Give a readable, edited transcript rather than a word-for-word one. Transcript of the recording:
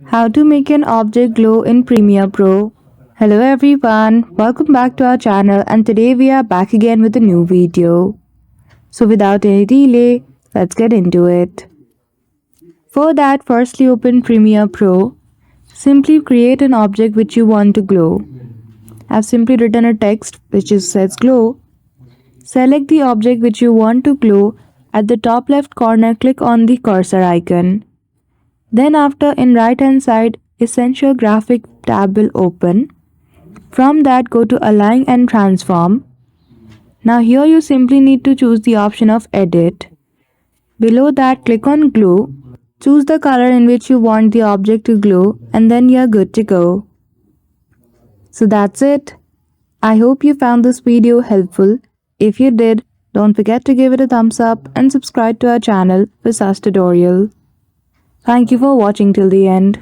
How to make an object glow in Premiere Pro. Hello everyone, welcome back to our channel and today we are back again with a new video. So without any delay, let's get into it. For that, firstly open Premiere Pro. Simply create an object which you want to glow. I've simply written a text which says glow. Select the object which you want to glow. At the top left corner, click on the cursor icon. Then after in right hand side, Essential Graphic tab will open. From that go to Align and Transform. Now here you simply need to choose the option of Edit. Below that click on Glow. Choose the color in which you want the object to glow and then you're good to go. So that's it. I hope you found this video helpful. If you did, don't forget to give it a thumbs up and subscribe to our channel for such tutorial. Thank you for watching till the end.